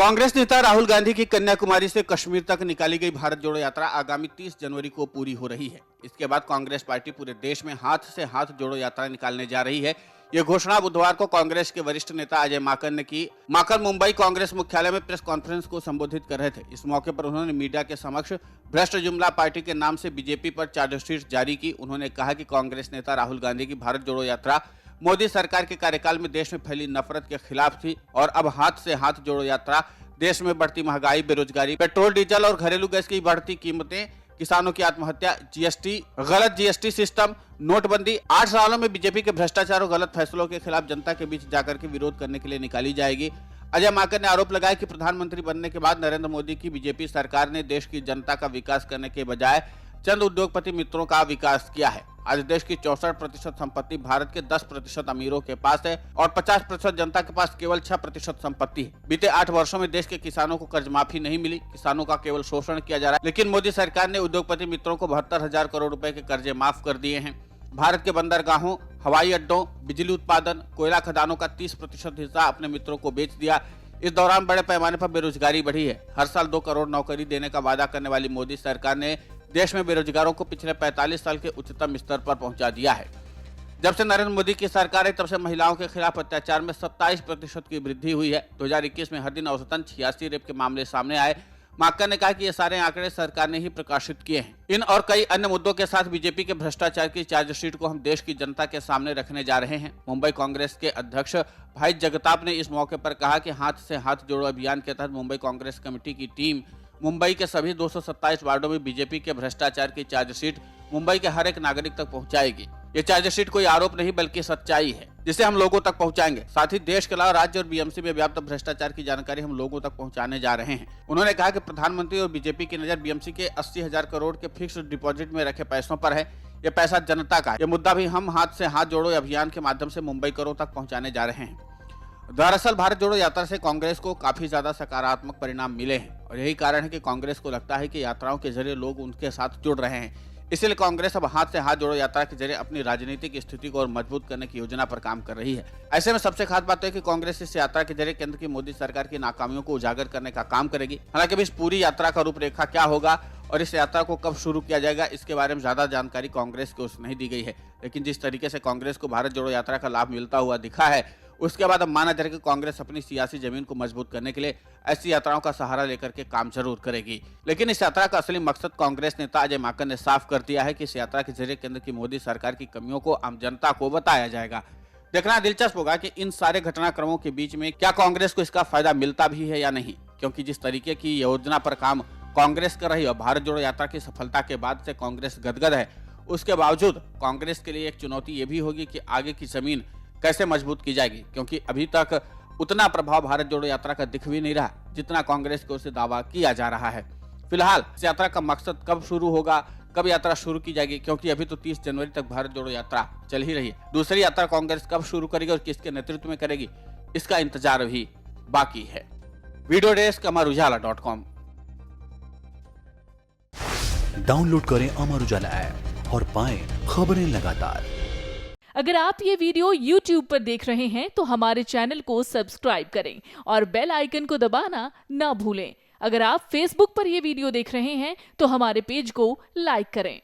कांग्रेस नेता राहुल गांधी की कन्याकुमारी से कश्मीर तक निकाली गई भारत जोड़ो यात्रा आगामी 30 जनवरी को पूरी हो रही है। इसके बाद कांग्रेस पार्टी पूरे देश में हाथ से हाथ जोड़ो यात्रा निकालने जा रही है। ये घोषणा बुधवार को कांग्रेस के वरिष्ठ नेता अजय माकन ने की। माकन मुंबई कांग्रेस मुख्यालय में प्रेस कॉन्फ्रेंस को संबोधित कर रहे थे। इस मौके पर उन्होंने मीडिया के समक्ष भ्रष्ट जुमला पार्टी के नाम से बीजेपी पर चार्जशीट जारी की। उन्होंने कहा कि कांग्रेस नेता राहुल गांधी की भारत जोड़ो यात्रा मोदी सरकार के कार्यकाल में देश में फैली नफरत के खिलाफ थी और अब हाथ से हाथ जोड़ो यात्रा देश में बढ़ती महंगाई, बेरोजगारी, पेट्रोल डीजल और घरेलू गैस की बढ़ती कीमतें, किसानों की आत्महत्या, जीएसटी, गलत जीएसटी सिस्टम, नोटबंदी, 8 सालों में बीजेपी के भ्रष्टाचार और गलत फैसलों के खिलाफ जनता के बीच जाकर के विरोध करने के लिए निकाली जाएगी। अजय माकन ने आरोप लगाया कि प्रधानमंत्री बनने के बाद नरेंद्र मोदी की बीजेपी सरकार ने देश की जनता का विकास करने के बजाय चंद उद्योगपति मित्रों का विकास किया है। आज देश की 64% संपत्ति भारत के 10% अमीरों के पास है और 50% जनता के पास केवल 6% संपत्ति है। बीते 8 वर्षों में देश के किसानों को कर्ज माफी नहीं मिली, किसानों का केवल शोषण किया जा रहा है। लेकिन मोदी सरकार ने उद्योगपति मित्रों को 72,000 करोड़ रुपए के कर्जे माफ कर दिए हैं। भारत के बंदरगाहों, हवाई अड्डों, बिजली उत्पादन, कोयला खदानों का 30% हिस्सा अपने मित्रों को बेच दिया। इस दौरान बड़े पैमाने पर बेरोजगारी बढ़ी है। हर साल 2 करोड़ नौकरी देने का वादा करने वाली मोदी सरकार ने देश में बेरोजगारों को पिछले 45 साल के उच्चतम स्तर पर पहुंचा दिया है। जब से नरेंद्र मोदी की सरकार है तब से महिलाओं के खिलाफ अत्याचार में 27% की वृद्धि हुई है। 2021 में हर दिन औसतन 86 रेप के मामले सामने आए। माकन ने कहा कि ये सारे आंकड़े सरकार ने ही प्रकाशित किए हैं। इन और कई अन्य मुद्दों के साथ बीजेपी के भ्रष्टाचार की चार्जशीट को हम देश की जनता के सामने रखने जा रहे हैं। मुंबई कांग्रेस के अध्यक्ष भाई जगताप ने इस मौके पर कहा कि हाथ से हाथ जोड़ो अभियान के तहत मुंबई कांग्रेस कमेटी की टीम मुंबई के सभी 227 वार्डों में बीजेपी के भ्रष्टाचार की चार्जशीट मुंबई के हर एक नागरिक तक पहुंचाएगी। ये चार्जशीट कोई आरोप नहीं बल्कि सच्चाई है जिसे हम लोगों तक पहुंचाएंगे। साथ ही देश के अलावा राज्य और बीएमसी में व्याप्त भ्रष्टाचार की जानकारी हम लोगों तक पहुंचाने जा रहे हैं। उन्होंने कहा कि प्रधानमंत्री और बीजेपी की नजर बीएमसी के 80,000 करोड़ के फिक्स्ड डिपॉजिट में रखे पैसों पर है। ये पैसा जनता का है। ये मुद्दा भी हम हाथ से हाथ जोड़ो अभियान के माध्यम से मुंबई करों तक पहुंचाने जा रहे हैं। दरअसल भारत जोड़ो यात्रा से कांग्रेस को काफी ज्यादा सकारात्मक परिणाम मिले हैं और यही कारण है कि कांग्रेस को लगता है कि यात्राओं के जरिए लोग उनके साथ जुड़ रहे हैं। इसलिए कांग्रेस अब हाथ से हाथ जोड़ो यात्रा के जरिए अपनी राजनीतिक स्थिति को और मजबूत करने की योजना पर काम कर रही है। ऐसे में सबसे खास बात है कि कांग्रेस इस यात्रा के जरिए केंद्र की मोदी सरकार की नाकामियों को उजागर करने का काम करेगी। हालांकि अभी इस पूरी यात्रा का रूपरेखा क्या होगा और इस यात्रा को कब शुरू किया जाएगा इसके बारे में ज्यादा जानकारी कांग्रेस को नहीं दी गई है। लेकिन जिस तरीके से कांग्रेस को भारत जोड़ो यात्रा का लाभ मिलता हुआ दिखा है उसके बाद अब माना जाए कि कांग्रेस अपनी सियासी जमीन को मजबूत करने के लिए ऐसी यात्राओं का सहारा लेकर के काम जरूर करेगी। लेकिन इस यात्रा का असली मकसद कांग्रेस नेता अजय माकन ने साफ कर दिया है कि इस यात्रा के जरिए केंद्र की मोदी सरकार की कमियों को आम जनता को बताया जाएगा। देखना दिलचस्प होगा कि इन सारे घटनाक्रमों के बीच में क्या कांग्रेस को इसका फायदा मिलता भी है या नहीं, क्योंकि जिस तरीके की योजना पर काम कांग्रेस कर रही है और भारत जोड़ो यात्रा की सफलता के बाद से कांग्रेस गदगद है, उसके बावजूद कांग्रेस के लिए एक चुनौती ये भी होगी कि आगे की जमीन कैसे मजबूत की जाएगी, क्योंकि अभी तक उतना प्रभाव भारत जोड़ो यात्रा का दिख भी नहीं रहा जितना कांग्रेस को उससे दावा किया जा रहा है। फिलहाल इस यात्रा का मकसद कब शुरू होगा, कब यात्रा शुरू की जाएगी, क्योंकि अभी तो 30 जनवरी तक भारत जोड़ो यात्रा चल ही रही है। दूसरी यात्रा कांग्रेस कब शुरू करेगी और किसके नेतृत्व में करेगी इसका इंतजार भी बाकी है। Video desk अमर-उजाला.com। डाउनलोड करें अमर उजाला ऐप और पाएं खबरें लगातार। अगर आप ये वीडियो YouTube पर देख रहे हैं तो हमारे चैनल को सब्सक्राइब करें और बेल आइकन को दबाना ना भूलें। अगर आप Facebook पर ये वीडियो देख रहे हैं तो हमारे पेज को लाइक करें।